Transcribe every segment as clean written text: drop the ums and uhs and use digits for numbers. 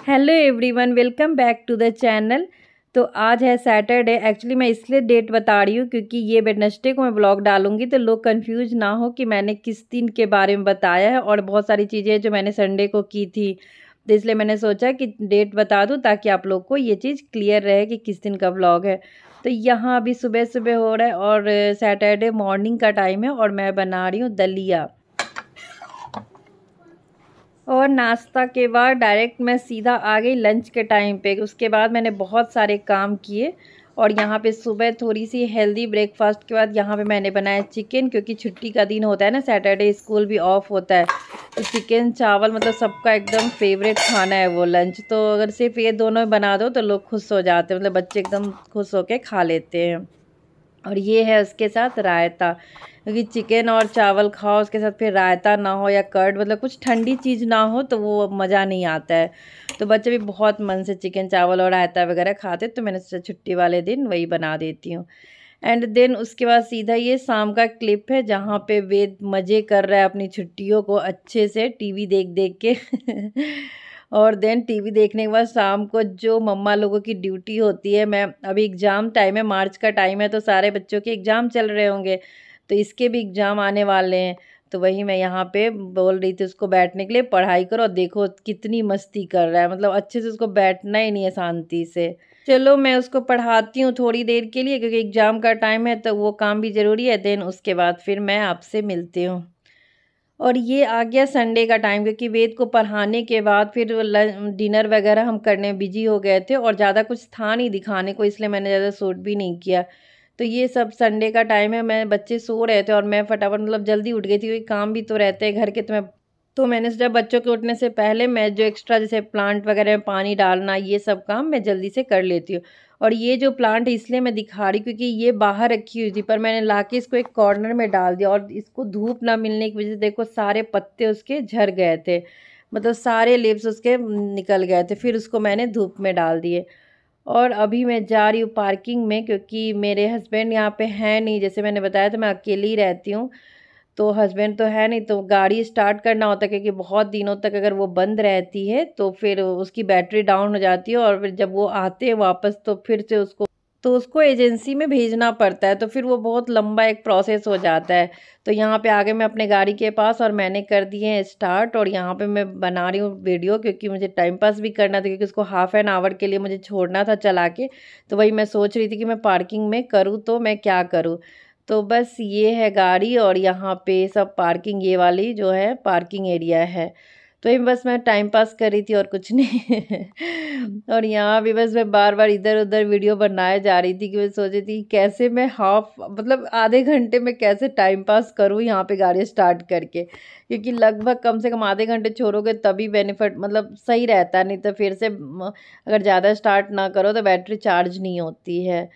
Hello everyone, welcome back to the channel. तो आज है सैटरडे। एक्चुअली मैं इसलिए डेट बता रही हूँ क्योंकि ये वेडनेसडे को मैं व्लॉग डालूंगी तो लोग कंफ्यूज ना हो कि मैंने किस दिन के बारे में बताया है। और बहुत सारी चीज़ें जो मैंने संडे को की थी तो इसलिए मैंने सोचा कि डेट बता दूँ ताकि आप लोग को ये चीज़ क्लियर रहे कि किस दिन का व्लॉग है। तो यहाँ अभी सुबह सुबह हो रहा है और सैटरडे मॉर्निंग का टाइम है और मैं बना रही हूँ दलिया। और नाश्ता के बाद डायरेक्ट मैं सीधा आ गई लंच के टाइम पे। उसके बाद मैंने बहुत सारे काम किए और यहाँ पे सुबह थोड़ी सी हेल्दी ब्रेकफास्ट के बाद यहाँ पे मैंने बनाया चिकन, क्योंकि छुट्टी का दिन होता है ना, सैटरडे स्कूल भी ऑफ होता है। तो चिकन चावल मतलब सबका एकदम फेवरेट खाना है वो लंच। तो अगर सिर्फ ये दोनों बना दो तो लोग खुश हो जाते हैं, मतलब बच्चे एकदम खुश होके खा लेते हैं। और ये है उसके साथ रायता, क्योंकि चिकन और चावल खाओ उसके साथ फिर रायता ना हो या कर्ड, मतलब कुछ ठंडी चीज़ ना हो तो वो मज़ा नहीं आता है। तो बच्चे भी बहुत मन से चिकन चावल और रायता वगैरह खाते, तो मैंने सोचा छुट्टी वाले दिन वही बना देती हूँ। एंड देन उसके बाद सीधा ये शाम का क्लिप है जहाँ पे वेद मज़े कर रहा है अपनी छुट्टियों को अच्छे से टीवी देख देख के और देन टीवी देखने के बाद शाम को जो मम्मा लोगों की ड्यूटी होती है, मैं अभी एग्ज़ाम टाइम है, मार्च का टाइम है तो सारे बच्चों के एग्ज़ाम चल रहे होंगे, तो इसके भी एग्ज़ाम आने वाले हैं। तो वही मैं यहाँ पे बोल रही थी उसको बैठने के लिए, पढ़ाई करो। देखो कितनी मस्ती कर रहा है, मतलब अच्छे से उसको बैठना ही नहीं है शांति से। चलो मैं उसको पढ़ाती हूँ थोड़ी देर के लिए, क्योंकि एग्ज़ाम का टाइम है तो वो काम भी ज़रूरी है। देन उसके बाद फिर मैं आपसे मिलती हूँ। और ये आ गया संडे का टाइम, क्योंकि वेद को पढ़ाने के बाद फिर डिनर वगैरह हम करने बिजी हो गए थे और ज़्यादा कुछ था नहीं दिखाने को, इसलिए मैंने ज़्यादा शूट भी नहीं किया। तो ये सब संडे का टाइम है, मैं बच्चे सो रहे थे और मैं फटाफट मतलब जल्दी उठ गई थी, क्योंकि काम भी तो रहते हैं घर के। तो मैंने सोचा बच्चों के उठने से पहले मैं जो एक्स्ट्रा जैसे प्लांट वगैरह में पानी डालना ये सब काम मैं जल्दी से कर लेती हूँ। और ये जो प्लांट इसलिए मैं दिखा रही क्योंकि ये बाहर रखी हुई थी, पर मैंने लाके इसको एक कॉर्नर में डाल दिया और इसको धूप ना मिलने की वजह से देखो सारे पत्ते उसके झड़ गए थे, मतलब सारे लीव्स उसके निकल गए थे। फिर उसको मैंने धूप में डाल दिए। और अभी मैं जा रही हूँ पार्किंग में, क्योंकि मेरे हस्बैंड यहाँ पे हैं नहीं, जैसे मैंने बताया था मैं अकेली ही रहती हूँ। तो हस्बैंड तो है नहीं, तो गाड़ी स्टार्ट करना होता है, क्योंकि बहुत दिनों तक अगर वो बंद रहती है तो फिर उसकी बैटरी डाउन हो जाती है और फिर जब वो आते हैं वापस तो फिर से उसको एजेंसी में भेजना पड़ता है, तो फिर वो बहुत लंबा एक प्रोसेस हो जाता है। तो यहाँ पे आगे मैं अपने गाड़ी के पास और मैंने कर दिए हैं स्टार्ट, और यहाँ पे मैं बना रही हूँ वीडियो, क्योंकि मुझे टाइम पास भी करना था, क्योंकि उसको हाफ एन आवर के लिए मुझे छोड़ना था चला के। तो वही मैं सोच रही थी कि मैं पार्किंग में करूँ तो मैं क्या करूँ। तो बस ये है गाड़ी और यहाँ पे सब पार्किंग, ये वाली जो है पार्किंग एरिया है। तो ये बस मैं टाइम पास कर रही थी और कुछ नहीं और यहाँ भी बस मैं बार बार इधर उधर वीडियो बनाए जा रही थी, कि मैं सोच रही थी कैसे मैं हाफ मतलब आधे घंटे में कैसे टाइम पास करूँ यहाँ पे गाड़ी स्टार्ट करके, क्योंकि लगभग कम से कम आधे घंटे छोड़ोगे तभी बेनिफिट मतलब सही रहता है, नहीं तो फिर से अगर ज़्यादा स्टार्ट ना करो तो बैटरी चार्ज नहीं होती है।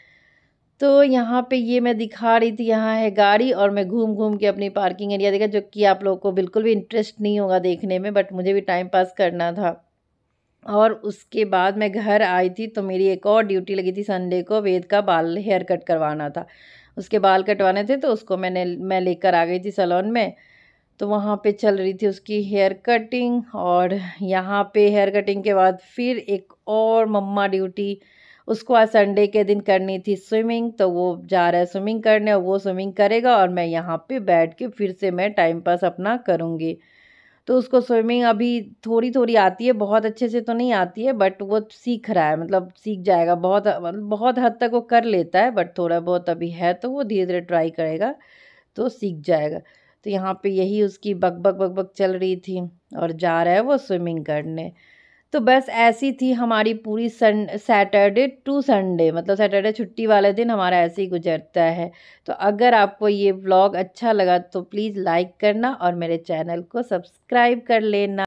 तो यहाँ पे ये मैं दिखा रही थी, यहाँ है गाड़ी और मैं घूम घूम के अपनी पार्किंग एरिया देखा, जो कि आप लोगों को बिल्कुल भी इंटरेस्ट नहीं होगा देखने में, बट मुझे भी टाइम पास करना था। और उसके बाद मैं घर आई थी तो मेरी एक और ड्यूटी लगी थी संडे को, वेद का बाल हेयर कट करवाना था। उसके बाल कटवाने थे तो उसको मैं लेकर आ गई थी सैलून में। तो वहाँ पे चल रही थी उसकी हेयर कटिंग, और यहाँ पे हेयर कटिंग के बाद फिर एक और मम्मा ड्यूटी, उसको आज संडे के दिन करनी थी स्विमिंग, तो वो जा रहा है स्विमिंग करने और वो स्विमिंग करेगा और मैं यहाँ पे बैठ के फिर से मैं टाइम पास अपना करूँगी। तो उसको स्विमिंग अभी थोड़ी थोड़ी आती है, बहुत अच्छे से तो नहीं आती है, बट वो सीख रहा है, मतलब सीख जाएगा। बहुत मतलब बहुत हद तक वो कर लेता है, बट थोड़ा बहुत अभी है तो वो धीरे धीरे ट्राई करेगा तो सीख जाएगा। तो यहाँ पे यही उसकी बक बक बक चल रही थी और जा रहा है वो स्विमिंग करने। तो बस ऐसी थी हमारी पूरी सैटरडे टू संडे, मतलब सैटरडे छुट्टी वाले दिन हमारा ऐसे ही गुजरता है। तो अगर आपको ये व्लॉग अच्छा लगा तो प्लीज़ लाइक करना और मेरे चैनल को सब्सक्राइब कर लेना।